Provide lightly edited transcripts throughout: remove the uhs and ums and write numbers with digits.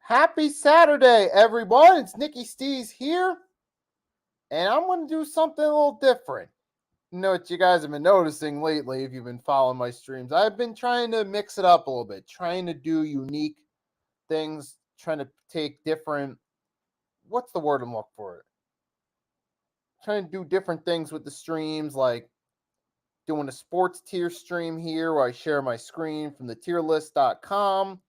Happy Saturday, everyone. It's Nicky Stees here, and I'm going to do something a little different. You know what you guys have been noticing lately if you've been following my streams. I've been trying to mix it up a little bit, trying to do unique things, trying to take different, what's the word I'm looking for? Trying to do different things with the streams, like doing a sports tier stream here where I share my screen from the tierlist.com.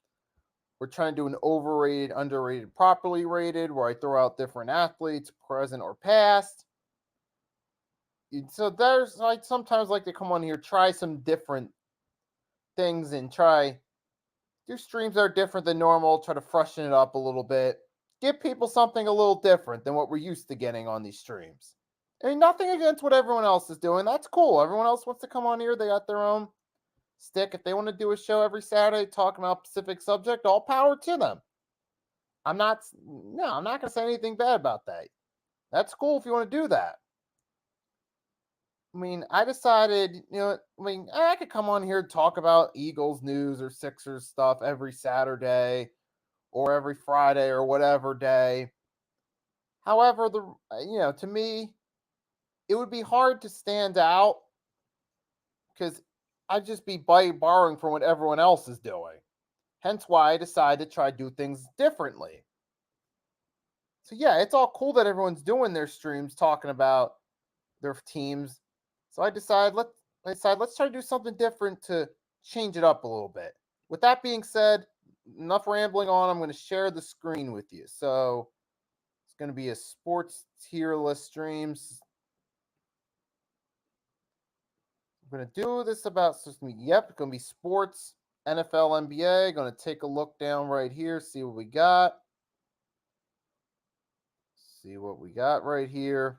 We're trying to do an overrated, underrated, properly rated, where I throw out different athletes, present or past. So there's I sometimes like to come on here, try some different things, and try do streams that are different than normal, try to freshen it up a little bit, give people something a little different than what we're used to getting on these streams. I mean, nothing against what everyone else is doing. That's cool. Everyone else wants to come on here. They got their own stick. If they want to do a show every Saturday talking about a specific subject, all power to them. I'm not going to say anything bad about that. That's cool if you want to do that. I mean, I decided, I could come on here and talk about Eagles news or Sixers stuff every Saturday or every Friday or whatever day. However, to me, it would be hard to stand out because I'd just be borrowing from what everyone else is doing. Hence why I decided to try to do things differently. So yeah, it's all cool that everyone's doing their streams talking about their teams. So I decided let's try to do something different to change it up a little bit. With that being said, enough rambling on. I'm going to share the screen with you. So it's going to be a sports tier list streams. I'm going to do this about system. Yep, it's going to be sports, NFL, NBA. Going to take a look down right here, see what we got. See what we got right here.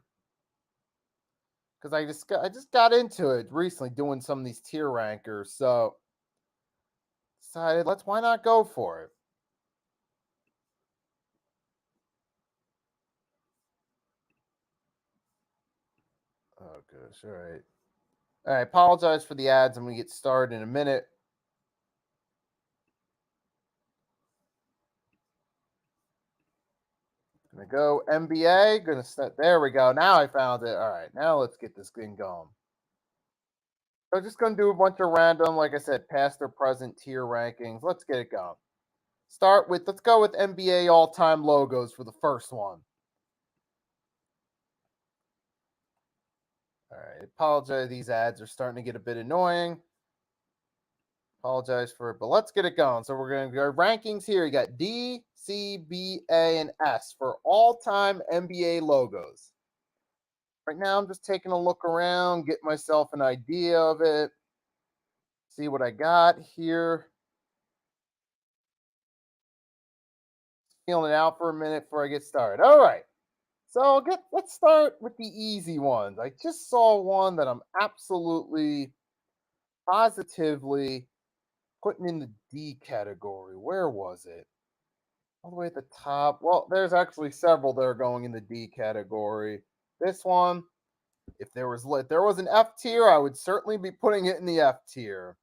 Because I just got into it recently doing some of these tier rankers. So decided why not go for it. Oh gosh, all right. I apologize for the ads. I'm gonna get started in a minute. Gonna go NBA. Gonna set. There we go. Now I found it. All right. Now let's get this thing going. I'm just gonna do a bunch of random, like I said, past or present tier rankings. Let's get it going. Let's go with NBA all-time logos for the first one. All right. Apologize. These ads are starting to get a bit annoying. Apologize for it, but let's get it going. So we're going to go rankings here. You got D, C, B, A, and S for all-time NBA logos. Right now, I'm just taking a look around, get myself an idea of it, see what I got here. Feeling it out for a minute before I get started. All right. So let's start with the easy ones. I just saw one that I'm absolutely positively putting in the D category. Where was it? All the way at the top. Well, there's actually several that are going in the D category. This one, if there was an F tier, I would certainly be putting it in the F tier.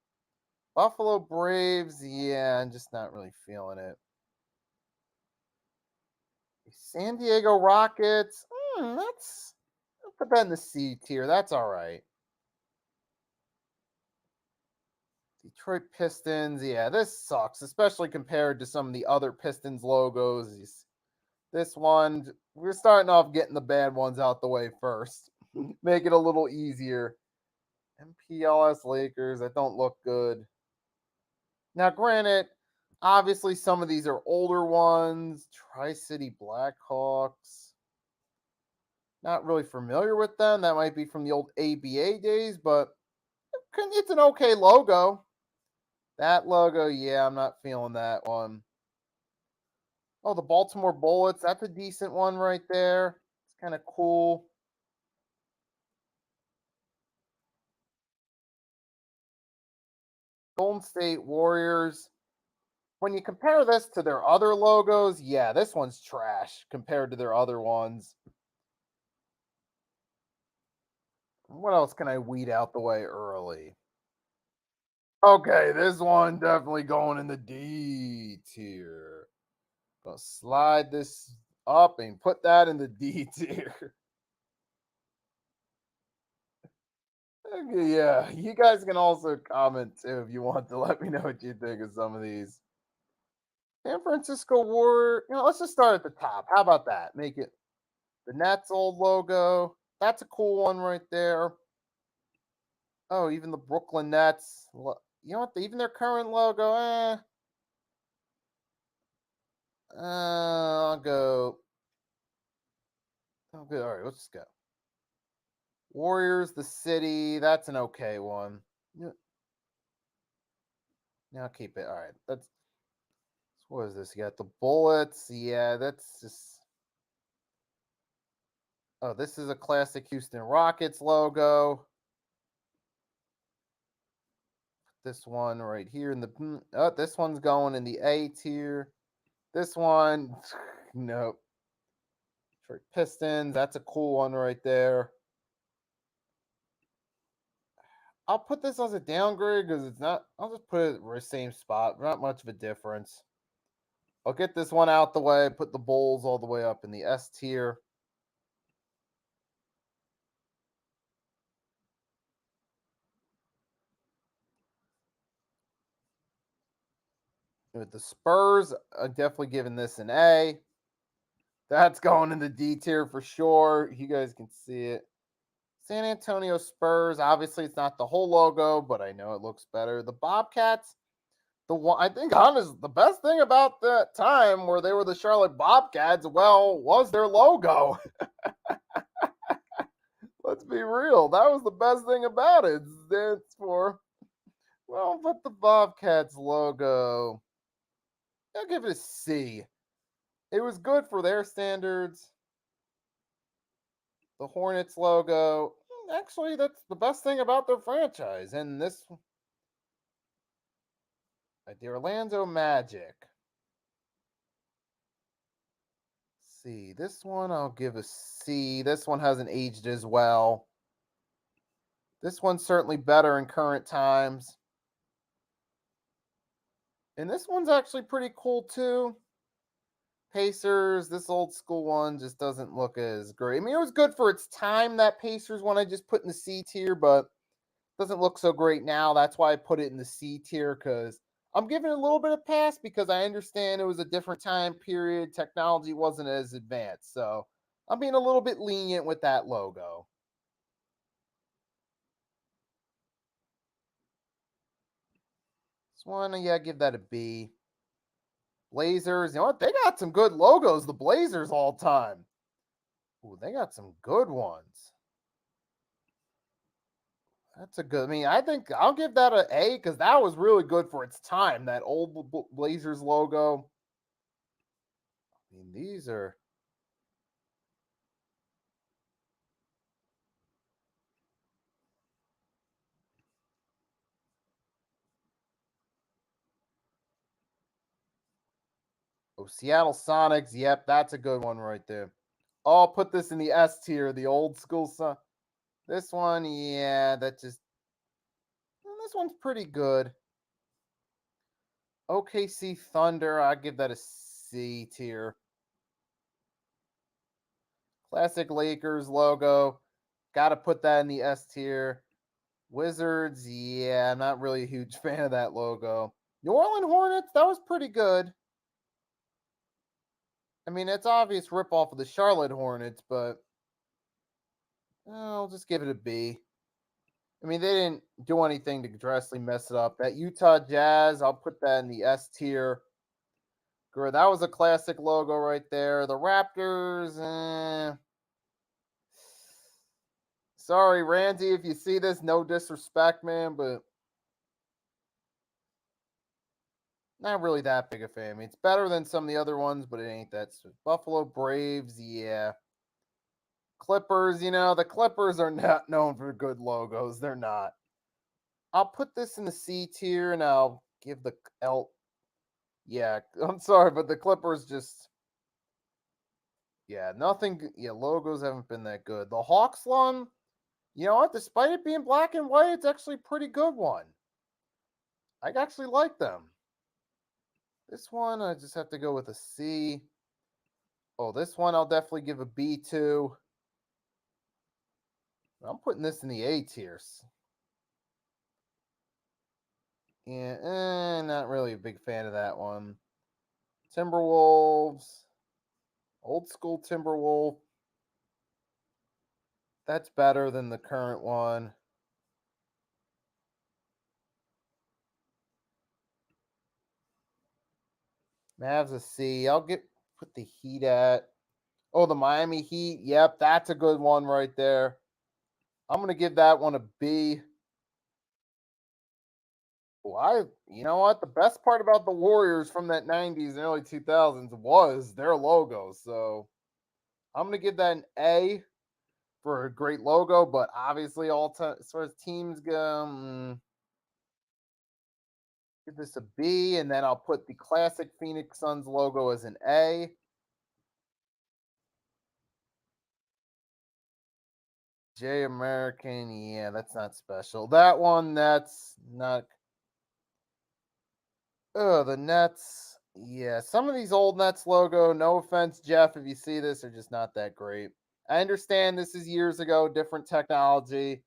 Buffalo Braves, yeah, I'm just not really feeling it. San Diego Rockets, that's put that in the C tier. That's all right. Detroit Pistons, yeah, this sucks, especially compared to some of the other Pistons logos. This one, we're starting off getting the bad ones out the way first. Make it a little easier. MPLS Lakers, that don't look good. Now, granted, obviously some of these are older ones. Tri City Blackhawks. Not really familiar with them. That might be from the old ABA days, but it's an okay logo. That logo, yeah, I'm not feeling that one. Oh, the Baltimore Bullets. That's a decent one right there. It's kind of cool. Golden State Warriors. When you compare this to their other logos, yeah, this one's trash compared to their other ones. What else can I weed out the way early? Okay, this one definitely going in the D tier. Gonna slide this up and put that in the D tier. Okay, yeah, you guys can also comment too if you want to let me know what you think of some of these. San Francisco War, let's just start at the top. How about that? Make it the Nets old logo. That's a cool one right there. Oh, even the Brooklyn Nets. You know what? Even their current logo, I'll go. Oh, good. All right, let's just go. Warriors, the city. That's an okay one. Yeah, now keep it. All right. That's what is this? You got the Bullets. Yeah, that's just. Oh, this is a classic Houston Rockets logo. This one right here in the. Oh, this one's going in the A tier. This one, nope. Detroit Pistons. That's a cool one right there. I'll put this as a downgrade because it's not. I'll just put it in the same spot. Not much of a difference. I'll get this one out the way. Put the Bulls all the way up in the S tier. With the Spurs, I'm definitely giving this an A. That's going in the D tier for sure. You guys can see it. San Antonio Spurs. Obviously, it's not the whole logo, but I know it looks better. The Bobcats. The one I think honest the best thing about that time where they were the Charlotte Bobcats, well, was their logo. Let's be real. That was the best thing about it. It stands for but the Bobcats logo. I'll give it a C. It was good for their standards. The Hornets logo. Actually, that's the best thing about their franchise. And this the Orlando Magic. C. This one I'll give a C. This one hasn't aged as well. This one's certainly better in current times. And this one's actually pretty cool too. Pacers, this old school one just doesn't look as great. I mean, it was good for its time, that Pacers one I just put in the C tier, but doesn't look so great now. That's why I put it in the C tier because I'm giving it a little bit of pass because I understand it was a different time period. Technology wasn't as advanced. So I'm being a little bit lenient with that logo. This one, yeah, give that a B. Blazers, you know what? They got some good logos, the Blazers all time. Ooh, they got some good ones. That's a good. I mean, I think I'll give that an A because that was really good for its time. That old Blazers logo. I mean, these are. Oh, Seattle Sonics. Yep, that's a good one right there. I'll put this in the S tier, the old school Son. This one, yeah, that just. This one's pretty good. OKC Thunder, I give that a C tier. Classic Lakers logo. Got to put that in the S tier. Wizards, yeah, I'm not really a huge fan of that logo. New Orleans Hornets, that was pretty good. I mean, it's obvious ripoff of the Charlotte Hornets, but I'll just give it a B. I mean, they didn't do anything to drastically mess it up. That Utah Jazz, I'll put that in the S tier. That was a classic logo right there. The Raptors, sorry, Randy, if you see this, no disrespect, man, but not really that big a fan. I mean, it's better than some of the other ones, but it ain't that. Buffalo Braves, yeah. Clippers, the Clippers are not known for good logos. They're not. I'll put this in the C tier and I'll give the L. Yeah, I'm sorry, but the Clippers just, yeah, nothing. Yeah, logos haven't been that good. The Hawks one, you know what? Despite it being black and white, it's actually a pretty good one. I actually like them. This one, I just have to go with a C. Oh, this one I'll definitely give a B to. I'm putting this in the A tiers. Yeah, not really a big fan of that one. Timberwolves, old school Timberwolf. That's better than the current one. Mavs a C. I'll put the Heat at. Oh, the Miami Heat. Yep, that's a good one right there. I'm gonna give that one a B. Well, you know what? The best part about the Warriors from that 90s and early 2000s was their logo. So I'm gonna give that an A for a great logo, but obviously all time as far as teams go, give this a B, and then I'll put the classic Phoenix Suns logo as an A. J American, yeah, that's not special. That one, that's not. Oh, the Nets. Yeah, some of these old Nets logo, no offense, Jeff, if you see this, are just not that great. I understand this is years ago, different technology,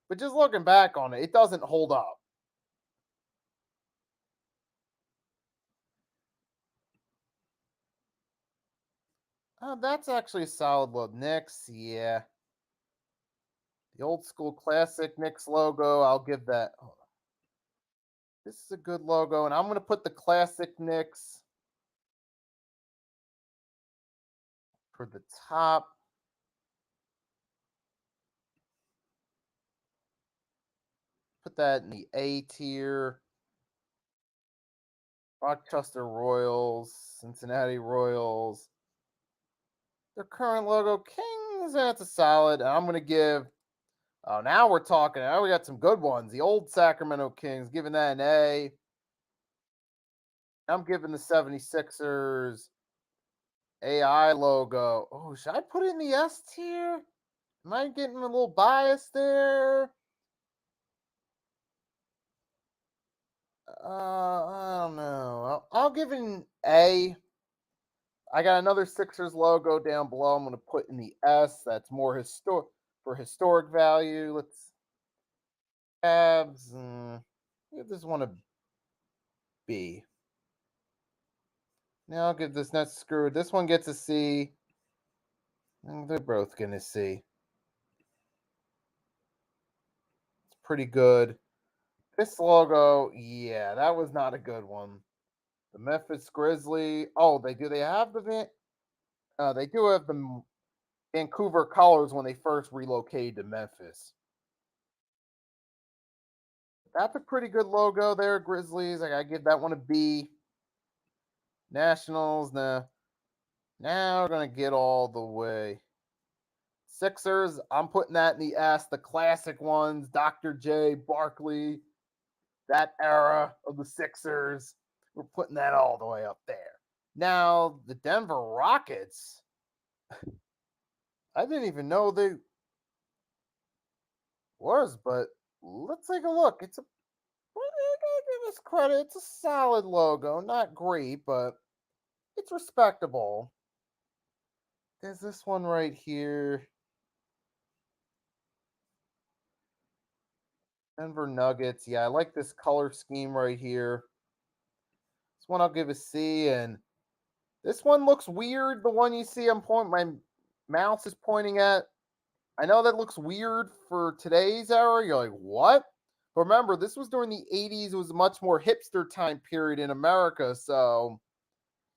but just looking back on it, it doesn't hold up. Oh, that's actually a solid look. Knicks, yeah. The old school classic Knicks logo, I'll give that. Oh, this is a good logo, and I'm going to put the classic Knicks for the top. Put that in the A tier. Rochester Royals, Cincinnati Royals. Their current logo, Kings, that's a solid. I'm going to give, oh, now we're talking. Now we got some good ones. The old Sacramento Kings, giving that an A. I'm giving the 76ers AI logo. Oh, should I put it in the S tier? Am I getting a little biased there? I don't know. I'll give it an A. I got another Sixers logo down below. I'm going to put in the S. That's more for historic value. Let's Cavs. Give this one a B. Now I'll give this net screwed. This one gets a C. And they're both going to C. It's pretty good. This logo, yeah, that was not a good one. The Memphis Grizzly. Oh, they have they do have the Vancouver colors when they first relocated to Memphis. That's a pretty good logo there, Grizzlies. I gotta give that one a B. Nationals, now we're gonna get all the way. Sixers, I'm putting that in the S. The classic ones, Dr. J, Barkley, that era of the Sixers. We're putting that all the way up there. Now the Denver Rockets. I didn't even know they was, but let's take a look. It's a I gotta give us credit. It's a solid logo, not great, but it's respectable. There's this one right here. Denver Nuggets. Yeah, I like this color scheme right here. This one I'll give a C, and this one looks weird. The one you see I'm pointing, my mouse is pointing at. I know that looks weird for today's era. You're like, what? But remember, this was during the 80s. It was a much more hipster time period in America. So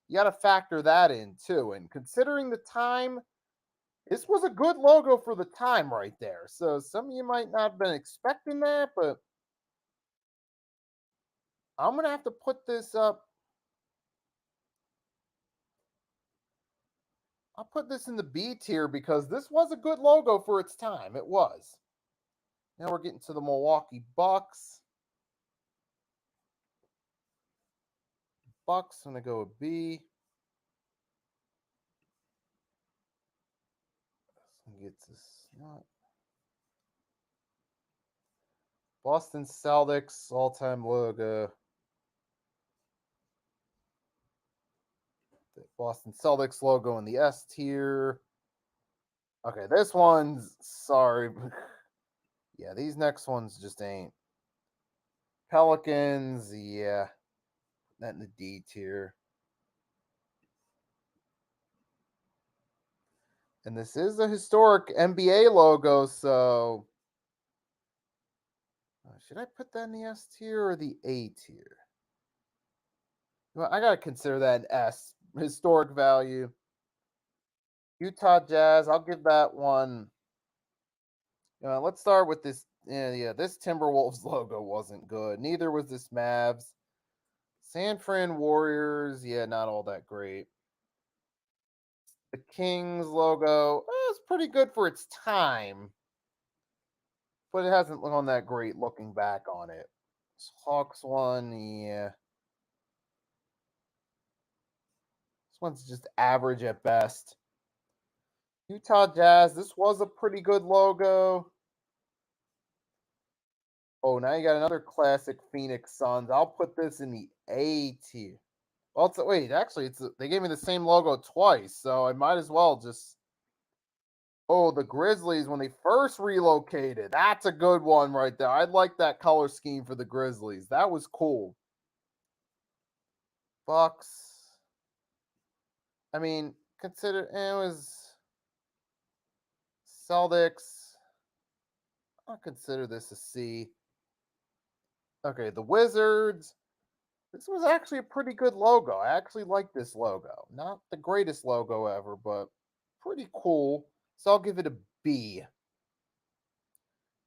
you got to factor that in too. And considering the time, this was a good logo for the time right there. So some of you might not have been expecting that, but I'm going to have to put this up. I'll put this in the B tier because this was a good logo for its time. It was. Now we're getting to the Milwaukee Bucks. Bucks, I'm going to go with B. Gets this not Boston Celtics all-time logo. The Boston Celtics logo in the S tier. Okay, this one's sorry. Yeah, these next ones just ain't. Pelicans, yeah. That in the D tier. And this is a historic NBA logo, so should I put that in the S tier or the A tier? Well, I gotta consider that an S. Historic value. Utah Jazz, I'll give that one. Let's start with this. Yeah, this Timberwolves logo wasn't good. Neither was this Mavs. San Fran Warriors, yeah, not all that great. The Kings logo, it's pretty good for its time, but it hasn't gone that great looking back on it. This Hawks one, yeah. This one's just average at best. Utah Jazz, this was a pretty good logo. Oh, now you got another classic Phoenix Suns. I'll put this in the A tier. Well, wait, actually, they gave me the same logo twice, so I might as well just. Oh, the Grizzlies when they first relocated. That's a good one right there. I like that color scheme for the Grizzlies. That was cool. Bucks. I mean, consider it was Celtics. I'll consider this a C. Okay, the Wizards. This was actually a pretty good logo. I actually like this logo. Not the greatest logo ever, but pretty cool. So I'll give it a B.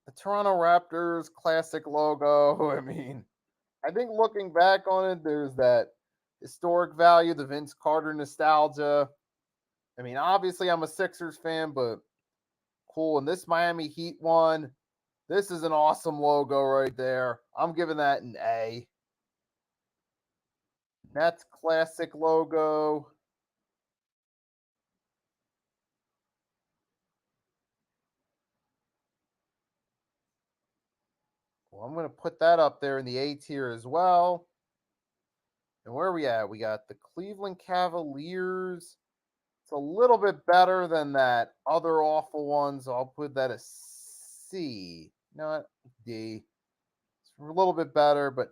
The Toronto Raptors classic logo. I mean, I think looking back on it, there's that historic value, the Vince Carter nostalgia. I mean, obviously, I'm a Sixers fan, but cool. And this Miami Heat one, this is an awesome logo right there. I'm giving that an A. Nets classic logo. Well, I'm going to put that up there in the A tier as well. And where are we at? We got the Cleveland Cavaliers. It's a little bit better than that other awful one, so I'll put that a C. Not D. It's a little bit better, but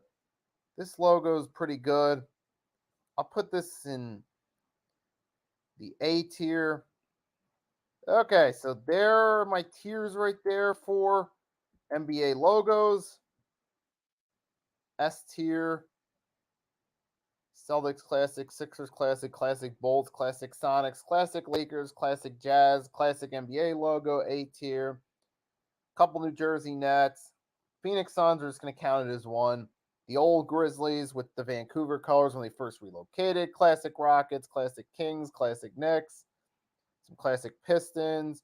this logo is pretty good. I'll put this in the A tier. Okay, so there are my tiers right there for NBA logos. S tier, Celtics Classic, Sixers Classic, Classic Bulls, Classic Sonics, Classic Lakers, Classic Jazz, Classic NBA logo, A tier. Couple New Jersey Nets. Phoenix Suns are just going to count it as one. The old Grizzlies with the Vancouver colors when they first relocated. Classic Rockets, Classic Kings, Classic Knicks. Some Classic Pistons.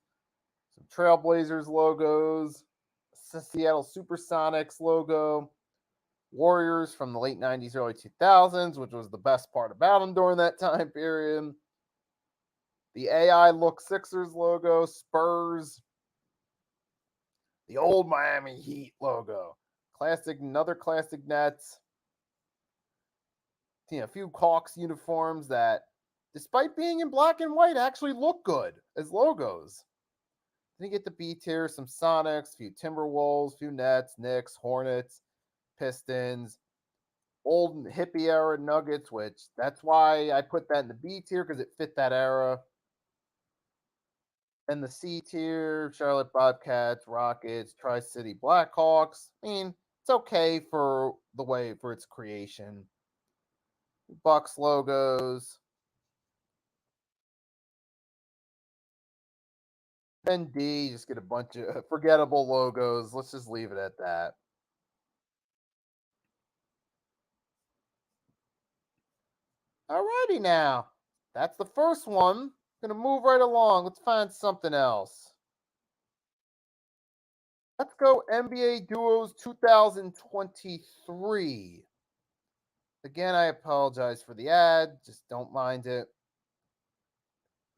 Some Trailblazers logos. Seattle Supersonics logo. Warriors from the late 90s, early 2000s, which was the best part about them during that time period. The AI look Sixers logo, Spurs, the old Miami Heat logo, another classic Nets. A few Hawks uniforms that, despite being in black and white, actually look good as logos. Then you get the B tier, some Sonics, a few Timberwolves, a few Nets, Knicks, Hornets, Pistons, old hippie era Nuggets, which that's why I put that in the B tier because it fit that era. And the C tier, Charlotte Bobcats, Rockets, Tri-City Blackhawks. I mean, it's okay for the way for its creation. Bucks logos. Then D, just get a bunch of forgettable logos. Let's just leave it at that. Alrighty now. That's the first one. Gonna move right along. Let's find something else. Let's go NBA Duos 2023. Again, I apologize for the ad. Just don't mind it.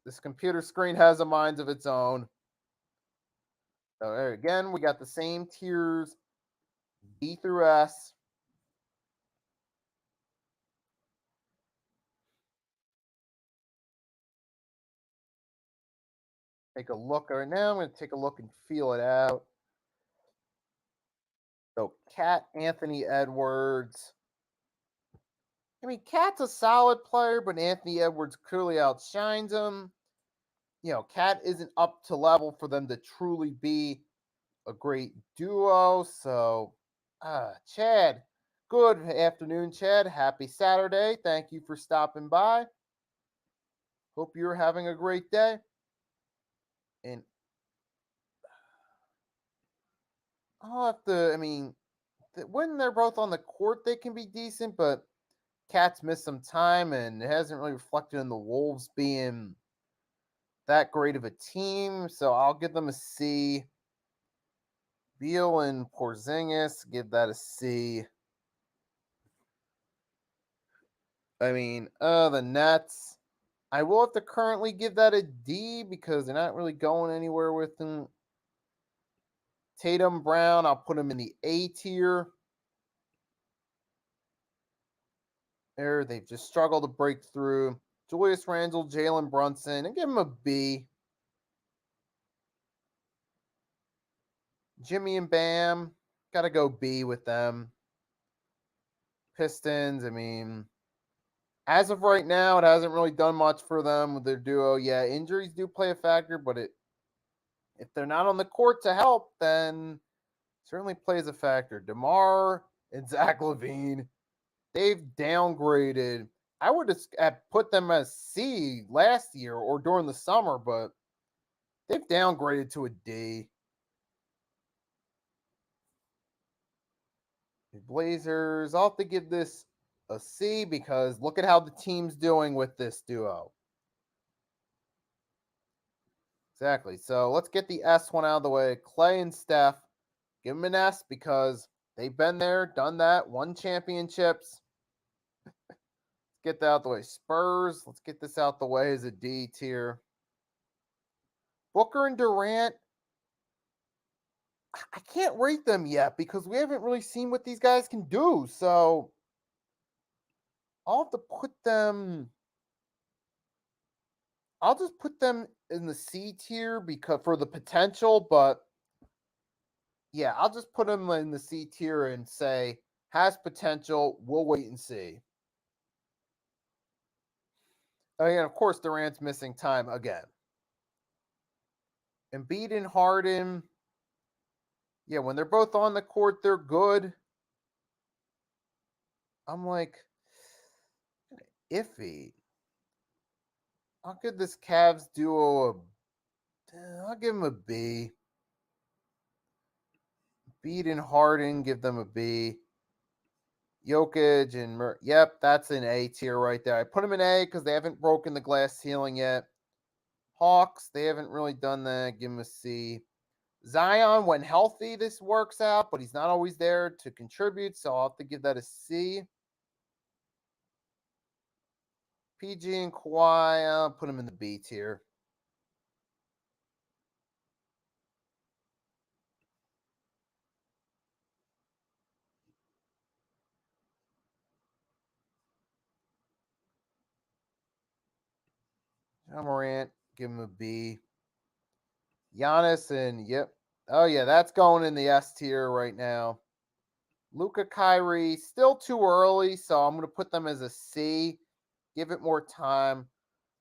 This computer screen has a mind of its own. So there again, we got the same tiers, B through S. Take a look right now. I'm going to take a look and feel it out. So Cat Anthony Edwards. I mean, Cat's a solid player, but Anthony Edwards clearly outshines him. You know, Cat isn't up to level for them to truly be a great duo. So, Chad, good afternoon, Chad. Happy Saturday. Thank you for stopping by. Hope you're having a great day. And I'll have to, I mean, when they're both on the court, they can be decent, but Cat's missed some time and it hasn't really reflected in the Wolves being that great of a team. So I'll give them a C. Beal and Porzingis, give that a C. I mean, the Nets, I will have to currently give that a D because they're not really going anywhere with them. Tatum Brown, I'll put him in the A tier. There, they've just struggled to break through. Julius Randle, Jalen Brunson, and give him a B. Jimmy and Bam, gotta go B with them. Pistons, I mean, as of right now, it hasn't really done much for them with their duo. Yeah, injuries do play a factor, but if they're not on the court to help, then certainly plays a factor. DeMar and Zach LaVine, they've downgraded. I would have put them as C last year or during the summer, but they've downgraded to a D. The Blazers, I'll have to give this a C because look at how the team's doing with this duo. Exactly. So let's get the S one out of the way. Clay and Steph, give them an S because they've been there, done that, won championships. Let's get that out the way. Spurs, let's get this out the way as a D tier. Booker and Durant, I can't rate them yet because we haven't really seen what these guys can do. So I'll have to put them. I'll just put them in the C tier because for the potential, but yeah, I'll just put them in the C tier and say has potential. We'll wait and see. Oh, yeah, of course, Durant's missing time again. Embiid and Harden, yeah, when they're both on the court, they're good. I'm like iffy. I'll give this Cavs duo I'll give them a B. Embiid and Harden, give them a B. Jokic and yep, that's an A tier right there. I put them in A because they haven't broken the glass ceiling yet. Hawks, they haven't really done that. Give them a C. Zion, when healthy, this works out, but he's not always there to contribute, so I'll have to give that a C. PG and Kawhi, I'll put him in the B tier. Ja Morant, give him a B. Giannis and yep. Oh yeah, that's going in the S tier right now. Luka Kyrie, still too early, so I'm gonna put them as a C. Give it more time.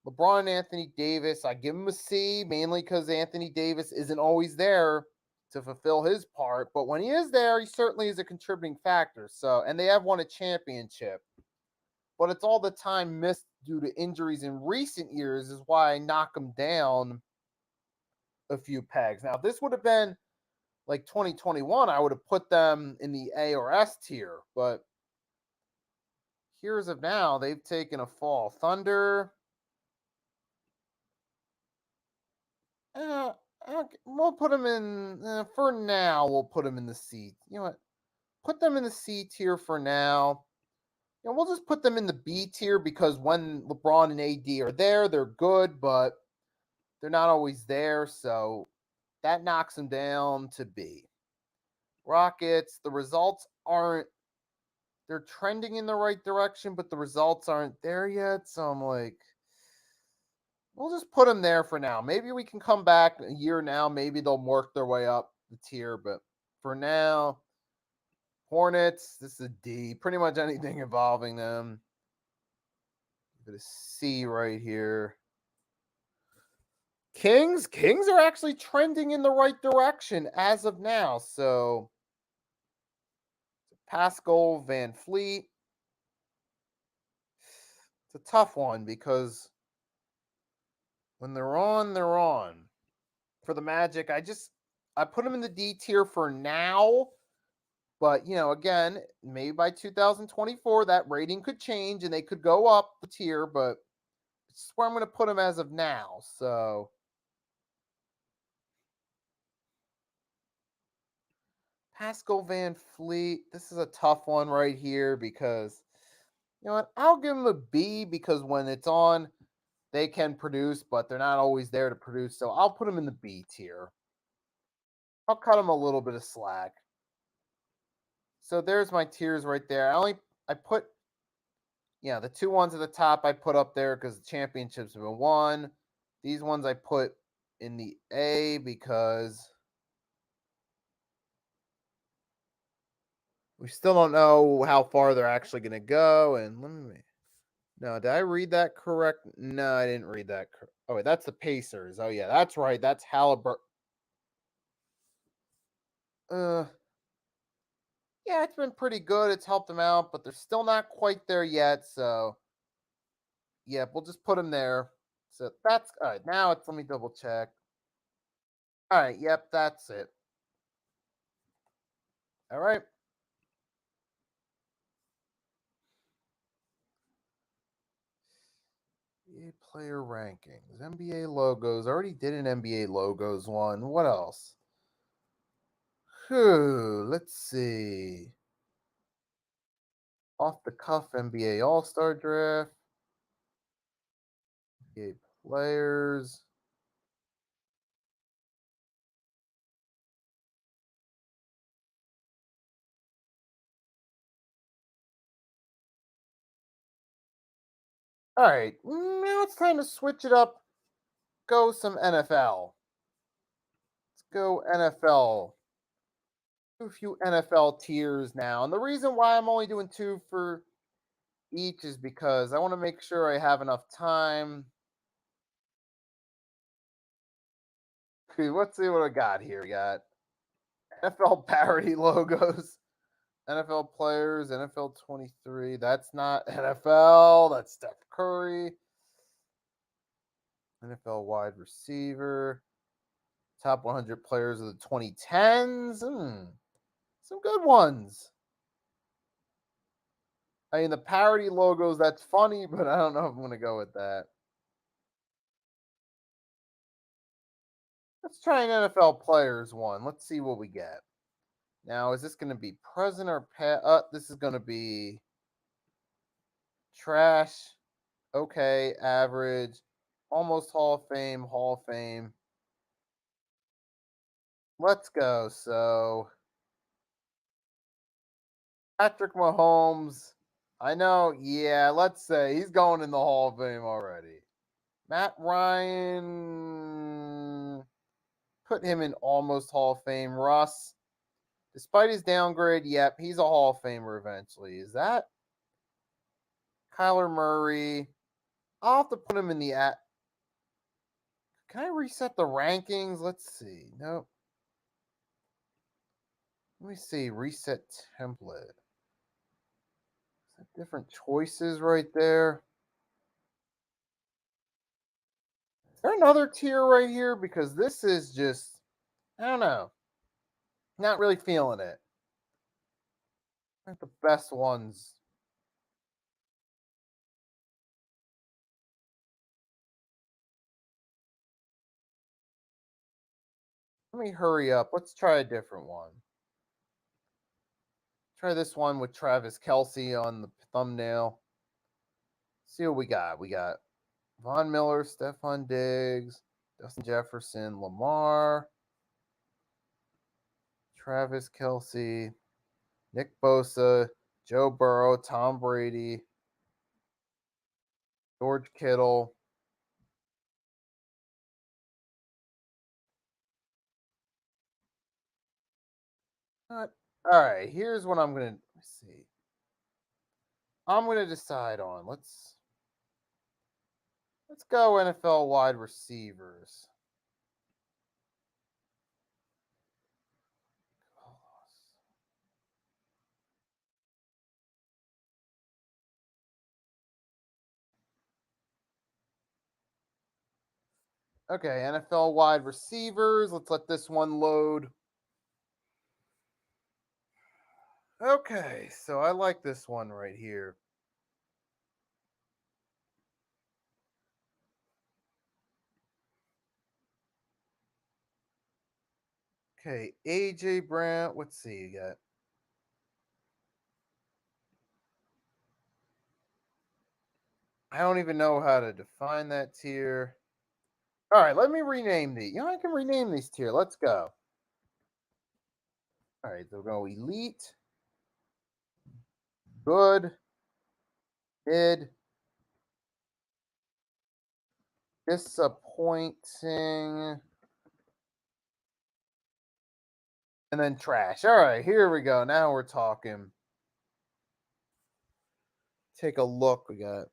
LeBron and Anthony Davis, I give him a C, mainly because Anthony Davis isn't always there to fulfill his part. But when he is there, he certainly is a contributing factor. So, and they have won a championship. But it's all the time missed due to injuries in recent years, is why I knock them down a few pegs. Now, if this would have been like 2021, I would have put them in the A or S tier. But here's of now, they've taken a fall. Thunder, uh, we'll put them in, for now, we'll put them in the C. You know what? Put them in the C tier for now. You know, we'll just put them in the B tier because when LeBron and AD are there, they're good, but they're not always there. So that knocks them down to B. Rockets, the results aren't, they're trending in the right direction, but the results aren't there yet. So I'm like, we'll just put them there for now. Maybe we can come back a year now. Maybe they'll work their way up the tier, but for now, Hornets, this is a D. Pretty much anything involving them. Give it a C right here. Kings are actually trending in the right direction as of now. So Pascal, Van Fleet. It's a tough one because when they're on, they're on. For the Magic, I put them in the D tier for now. But you know, again, maybe by 2024 that rating could change and they could go up the tier, but it's where I'm going to put them as of now. So Pascal Van Fleet, this is a tough one right here because you know what? I'll give them a B because when it's on, they can produce, but they're not always there to produce. So I'll put them in the B tier. I'll cut them a little bit of slack. So there's my tiers right there. I put the two ones at the top I put up there because the championships have been won. These ones I put in the A because we still don't know how far they're actually going to go. And let me. No, did I read that correct? No, I didn't read that. Oh, wait, that's the Pacers. Oh, yeah, that's right. That's Halliburton. Yeah, it's been pretty good. It's helped them out, but they're still not quite there yet. So, yeah, we'll just put them there. So that's all right. Now let me double check. All right. Yep, that's it. All right. NBA player rankings, NBA logos. I already did an NBA logos one. What else? Let's see. Off the cuff NBA All Star Draft. NBA players. All right, now it's time to switch it up. Go some NFL. Let's go NFL. Do a few NFL tiers now. And the reason why I'm only doing two for each is because I want to make sure I have enough time. Okay, let's see what I got here. We got NFL parody logos, NFL players, NFL 23. That's not NFL. That's Steph Curry. NFL wide receiver. Top 100 players of the 2010s. Some good ones. I mean, the parody logos, that's funny, but I don't know if I'm going to go with that. Let's try an NFL players one. Let's see what we get. Now, is this going to be present or past? This is going to be trash, okay, average, almost Hall of Fame, Hall of Fame. Let's go. So, Patrick Mahomes. I know, yeah, let's say he's going in the Hall of Fame already. Matt Ryan, put him in almost Hall of Fame. Russ, despite his downgrade, yep, he's a Hall of Famer eventually. Is that Kyler Murray? I'll have to put him in the at. Can I reset the rankings? Let's see. Nope. Let me see. Reset template. Is that different choices right there? Is there another tier right here? Because this is just, I don't know. Not really feeling it. Not the best ones. Let me hurry up. Let's try a different one. Try this one with Travis Kelsey on the thumbnail. See what we got. We got Von Miller, Stephon Diggs, Justin Jefferson, Lamar, Travis Kelsey, Nick Bosa, Joe Burrow, Tom Brady, George Kittle. All right, here's what I'm gonna see. I'm gonna decide on. Let's go NFL wide receivers. Okay, NFL wide receivers. Let's let this one load. Okay, so I like this one right here. Okay, AJ Brown. Let's see, you got. I don't even know how to define that tier. All right, let me rename these. I can rename these tier. Let's go. All right, so we'll go elite, good, mid, disappointing, and then trash. All right, here we go. Now we're talking. Take a look. We got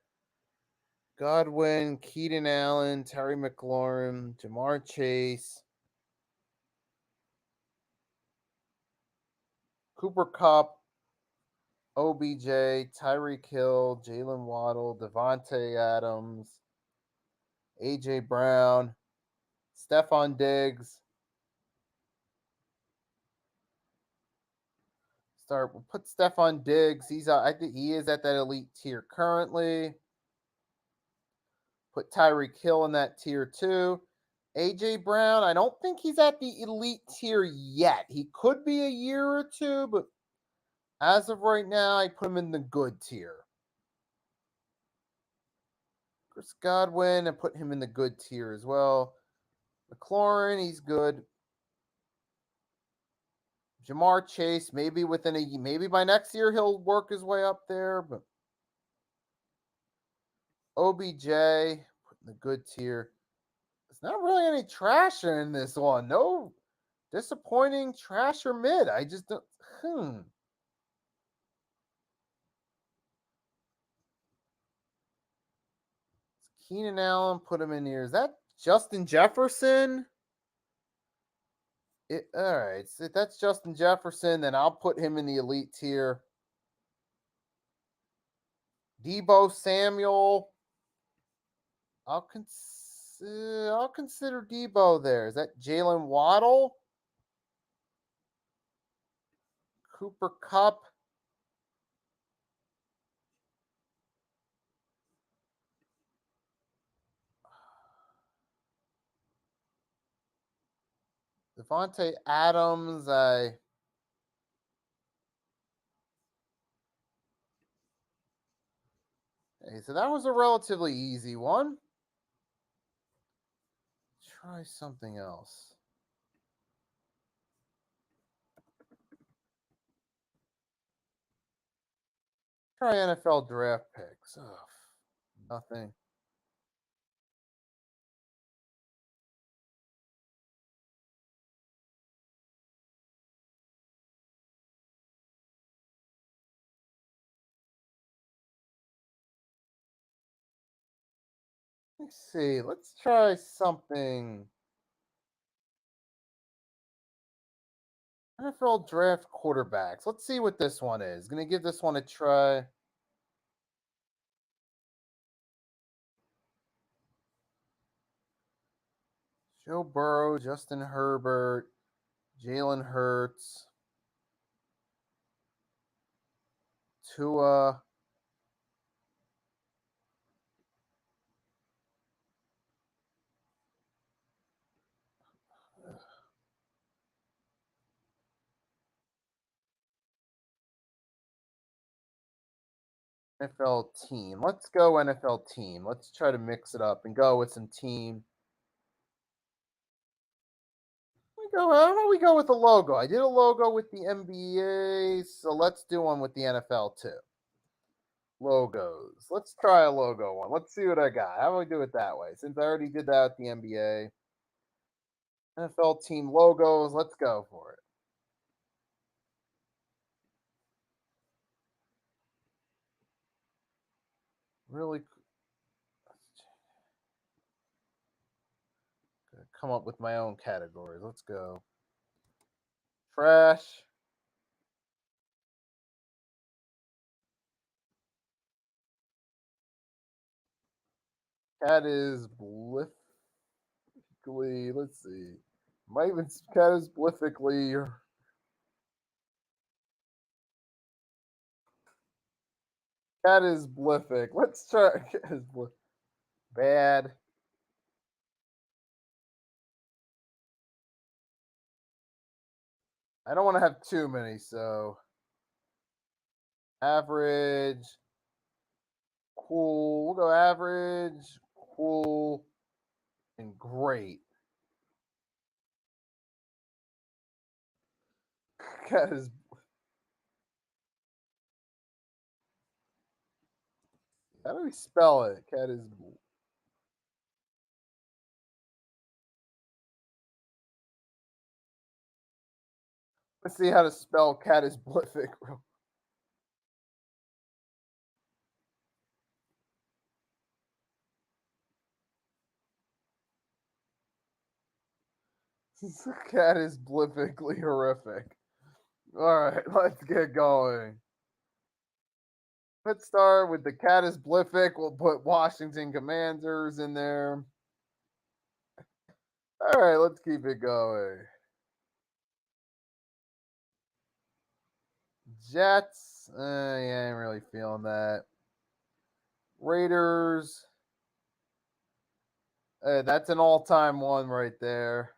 Godwin, Keaton Allen, Terry McLaurin, Jamar Chase, Cooper Cup, OBJ, Tyreek Hill, Jalen Waddle, Devontae Adams, AJ Brown, Stephon Diggs. We'll put Stephon Diggs. I think he is at that elite tier currently. Put Tyreek Hill in that tier too. AJ Brown, I don't think he's at the elite tier yet. He could be a year or two, but as of right now, I put him in the good tier. Chris Godwin, I put him in the good tier as well. McLaurin, he's good. Jamar Chase, maybe maybe by next year he'll work his way up there, but OBJ, put in the good tier. There's not really any trash in this one. No disappointing trash or mid. I just don't. Keenan Allen, put him in here. Is that Justin Jefferson? All right. So if that's Justin Jefferson, then I'll put him in the elite tier. Debo Samuel. I'll consider Debo there. Is that Jalen Waddle? Cooper Cup. Devontae Adams. Hey, so that was a relatively easy one. Try something else. Try NFL draft picks. Ugh, nothing. me see. Let's try something. NFL draft quarterbacks. Let's see what this one is. Gonna give this one a try. Joe Burrow, Justin Herbert, Jalen Hurts, Tua. NFL team. Let's go NFL team. Let's try to mix it up and go with some team. How about we go with a logo? I did a logo with the NBA, so let's do one with the NFL too. Logos. Let's try a logo one. Let's see what I got. How about we do it that way? Since I already did that with the NBA. NFL team logos. Let's go for it. Really come up with my own categories. Let's go. Trash. Cat is bliffically. Let's see. Might even cat is bliffically. Cat is bliffic. Let's try. Cat is bad. I don't want to have too many, so average, cool. We'll go average, cool, and great. Cat is. How do we spell it? Cat is. Let's see how to spell cat is blific. Cat is bliffically horrific. All right, let's get going. Let's start with the cat is blific. We'll put Washington Commanders in there. All right, let's keep it going. Jets. Yeah, I ain't really feeling that. Raiders. That's an all-time one right there.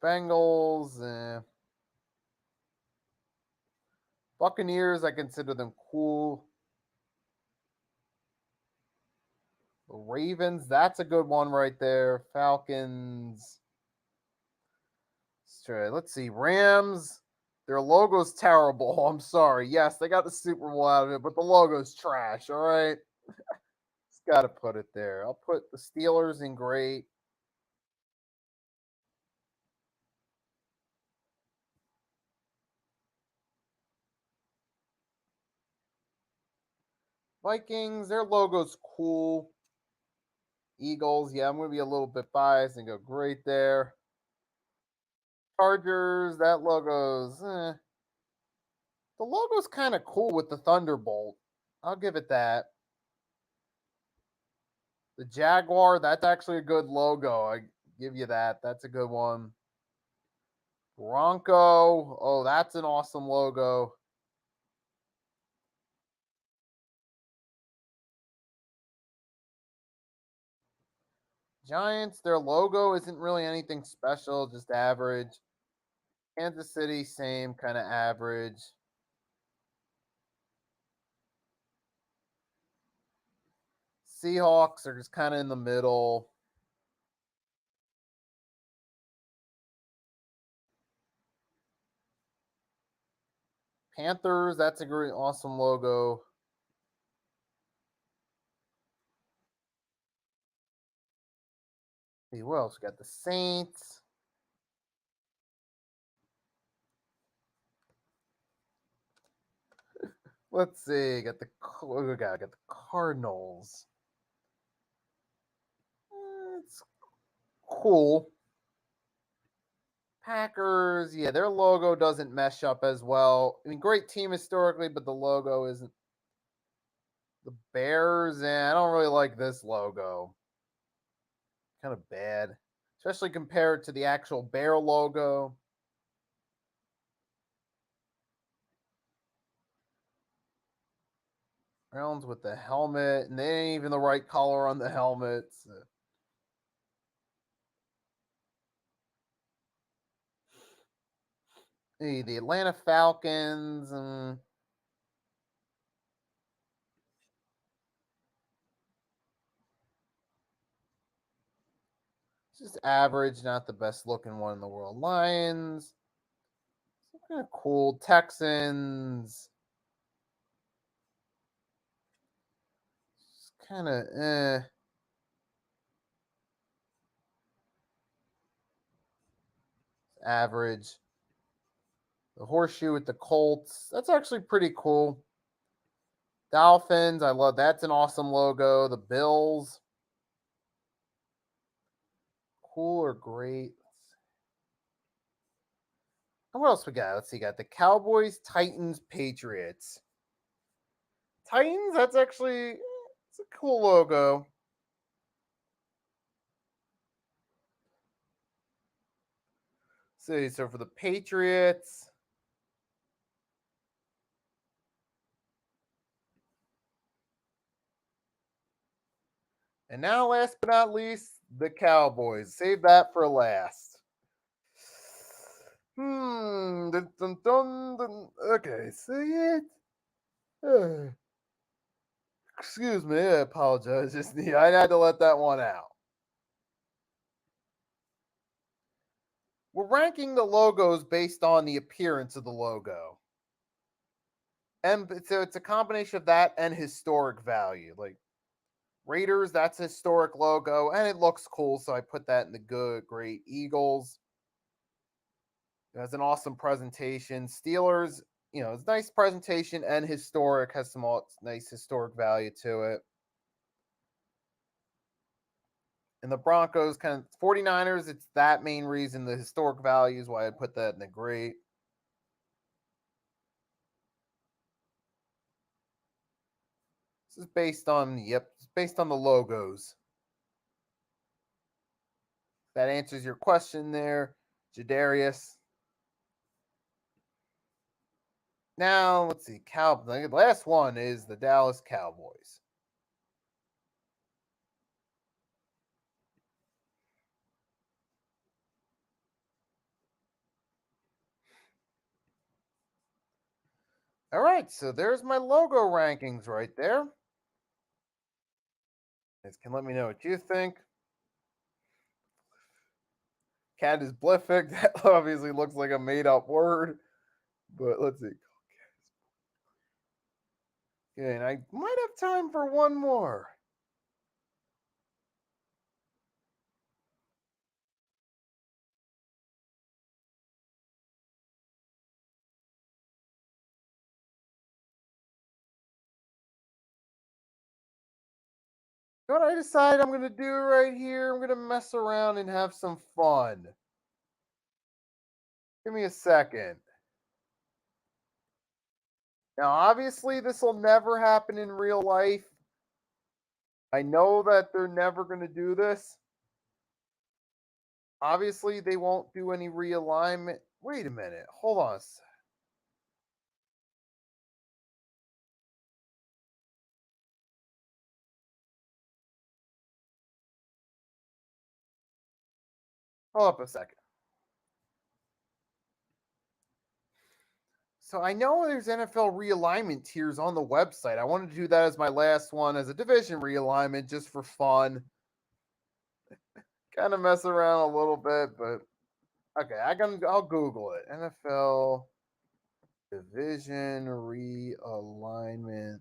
Bengals. Buccaneers. I consider them cool. The Ravens. That's a good one right there. Falcons. Let's see. Rams. Their logo's terrible. I'm sorry. Yes, they got the Super Bowl out of it, but the logo's trash. All right. Just got to put it there. I'll put the Steelers in great. Vikings, their logo's cool. Eagles, yeah, I'm going to be a little bit biased and go great there. Chargers, that logo's, the logo's kind of cool with the Thunderbolt. I'll give it that. The Jaguar, that's actually a good logo. I give you that. That's a good one. Bronco, oh, that's an awesome logo. Giants, their logo isn't really anything special, just average. Kansas City, same kind of average. Seahawks are just kind of in the middle. Panthers, that's a great, awesome logo. See who else? We got the Saints. Let's see. Got the Cardinals. It's cool. Packers, yeah, their logo doesn't mesh up as well. I mean, great team historically, but the logo isn't. The Bears, I don't really like this logo. Kind of bad, especially compared to the actual bear logo. Browns with the helmet, and they ain't even the right color on the helmets. The Atlanta Falcons, just average, not the best looking one in the world. Lions, kind of cool. Texans, kind of average. The horseshoe with the Colts, that's actually pretty cool. Dolphins, I love that's an awesome logo. The Bills, cool or great. And what else we got? Let's see, got the Cowboys, Titans, Patriots. Titans, that's actually it's a cool logo. See, so for the Patriots, and now last but not least, the Cowboys. Save that for last. Dun, dun, dun, dun. Okay, see it. Excuse me, I apologize. I had to let that one out. We're ranking the logos based on the appearance of the logo. And so it's a combination of that and historic value. Like Raiders, that's a historic logo and it looks cool. So I put that in the good, great. Eagles, it has an awesome presentation. Steelers, it's nice presentation and historic, has some nice historic value to it. And the Broncos, kind of 49ers, it's that main reason, the historic value is why I put that in the great. This is based on, it's based on the logos. That answers your question there, Jadarius. Now, let's see. The last one is the Dallas Cowboys. All right, so there's my logo rankings right there. You can let me know what you think. Cat is Blific. That obviously looks like a made up word, but let's see. Okay, and I might have time for one more. What I decide I'm going to do right here, I'm going to mess around and have some fun. Give me a second. Now, obviously, this will never happen in real life. I know that they're never going to do this. Obviously, they won't do any realignment. Wait a minute. Hold on. Hold up a second. So I know there's NFL realignment tiers on the website. I wanted to do that as my last one as a division realignment just for fun. Kind of mess around a little bit, but okay, I'll Google it. NFL division realignment.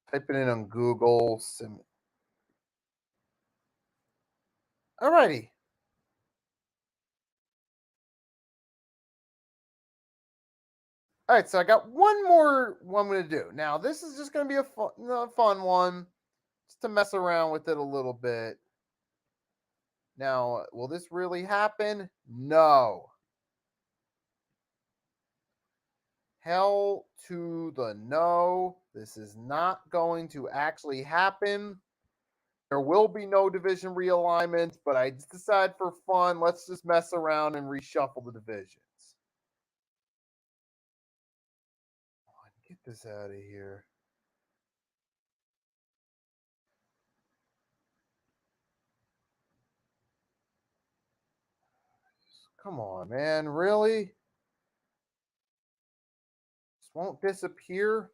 Type it in on Google. Alrighty. All right, so I got one more one I'm going to do. Now, this is just going to be a fun one, just to mess around with it a little bit. Now, will this really happen? No. Hell to the no. This is not going to actually happen. There will be no division realignment, but I just decided for fun, let's just mess around and reshuffle the divisions. Get this out of here. Come on, man. Really? This won't disappear?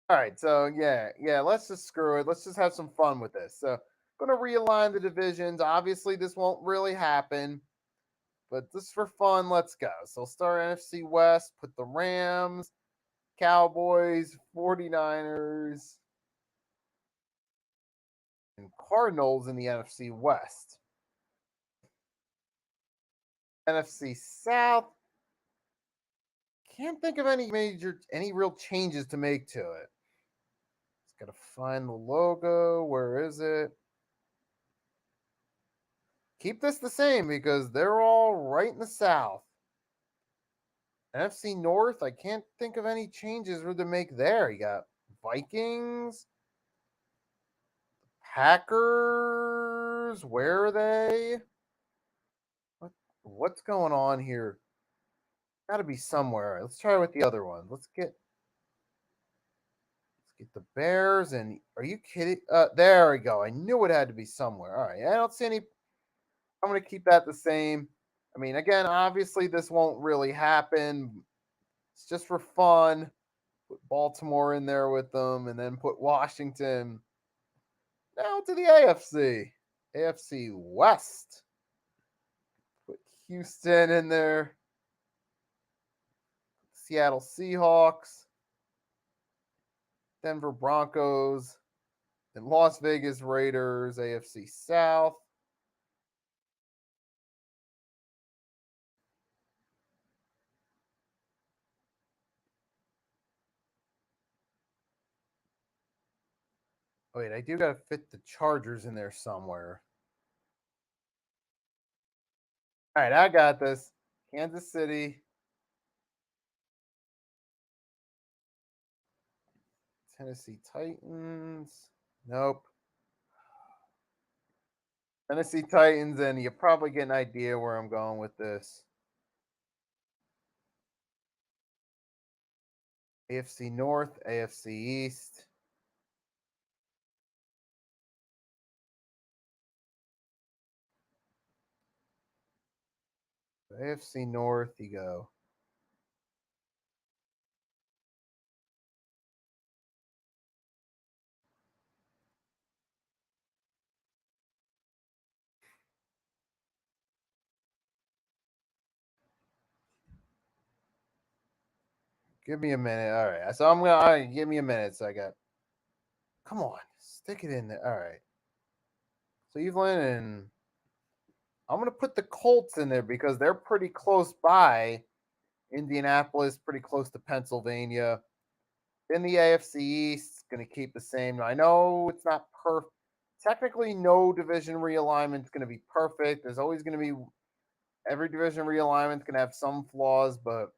All right, so yeah, let's just screw it. Let's just have some fun with this. So, I'm going to realign the divisions. Obviously, this won't really happen, but just for fun, let's go. So, start NFC West, put the Rams, Cowboys, 49ers, and Cardinals in the NFC West. NFC South, can't think of any real changes to make to it. Just gotta find the logo. Where is it? Keep this the same because they're all right in the South. NFC North, I can't think of any changes to make there. You got Vikings, Packers. Where are they? What's going on here? Got to be somewhere. Let's try with the other one. Let's get the Bears. And are you kidding? There we go. I knew it had to be somewhere. All right. I don't see any. I'm going to keep that the same. I mean, again, obviously this won't really happen. It's just for fun. Put Baltimore in there with them, and then put Washington down to the AFC. AFC West. Put Houston in there. Seattle Seahawks. Denver Broncos. And Las Vegas Raiders, AFC South. Wait, I do got to fit the Chargers in there somewhere. All right, I got this. Kansas City. Tennessee Titans. Nope. Tennessee Titans, and you probably get an idea where I'm going with this. AFC North, AFC East. AFC North, you go. Give me a minute. All right. So I'm gonna. All right, give me a minute. So I got. Come on, stick it in there. All right. Cleveland, and I'm gonna put the Colts in there because they're pretty close by. Indianapolis, pretty close to Pennsylvania. In the AFC East, going to keep the same. I know it's not perfect. Technically, no division realignment is going to be perfect. There's always going to be every division realignment is going to have some flaws, but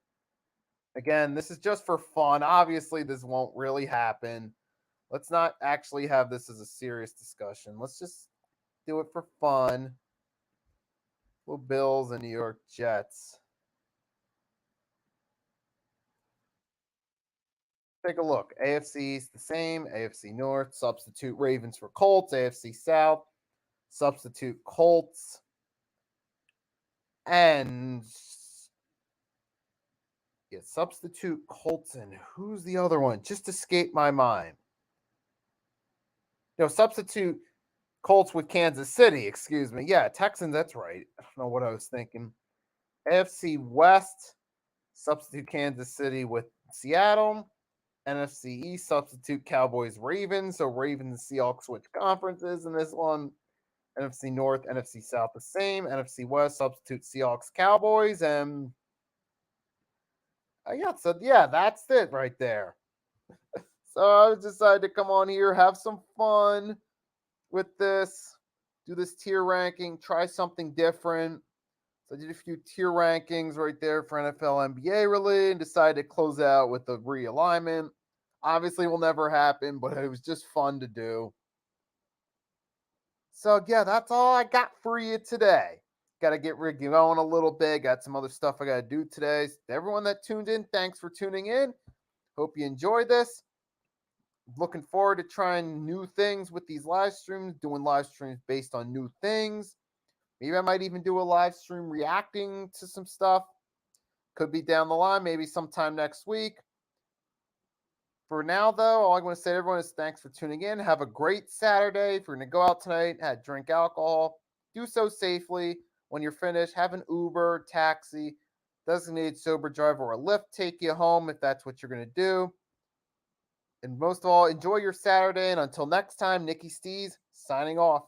again, this is just for fun. Obviously, this won't really happen. Let's not actually have this as a serious discussion. Let's just do it for fun. Blue Bills and New York Jets. Take a look. AFC East the same. AFC North, substitute Ravens for Colts. AFC South, substitute Colts. And yeah, substitute Colts. And who's the other one? Just escaped my mind. Substitute Colts with Kansas City. Excuse me. Yeah, Texans. That's right. I don't know what I was thinking. AFC West, substitute Kansas City with Seattle. NFC East substitute Cowboys Ravens. So Ravens and Seahawks switch conferences in this one. NFC North, NFC South the same. NFC West substitute Seahawks Cowboys. And yeah, that's it right there. So I decided to come on here, have some fun with this, do this tier ranking, try something different. So I did a few tier rankings right there for NFL, NBA really, and decided to close out with the realignment. Obviously, will never happen, but it was just fun to do. So yeah, that's all I got for you today. Got to get Ricky going a little bit. Got some other stuff I got to do today. To everyone that tuned in, thanks for tuning in. Hope you enjoyed this. Looking forward to trying new things with these live streams, doing live streams based on new things. Maybe I might even do a live stream reacting to some stuff. Could be down the line, maybe sometime next week. For now, though, all I'm going to say to everyone is thanks for tuning in. Have a great Saturday. If you're going to go out tonight, drink alcohol, do so safely. When you're finished, have an Uber, taxi, designated sober driver, or a Lyft take you home if that's what you're going to do. And most of all, enjoy your Saturday. And until next time, Nicky Stees signing off.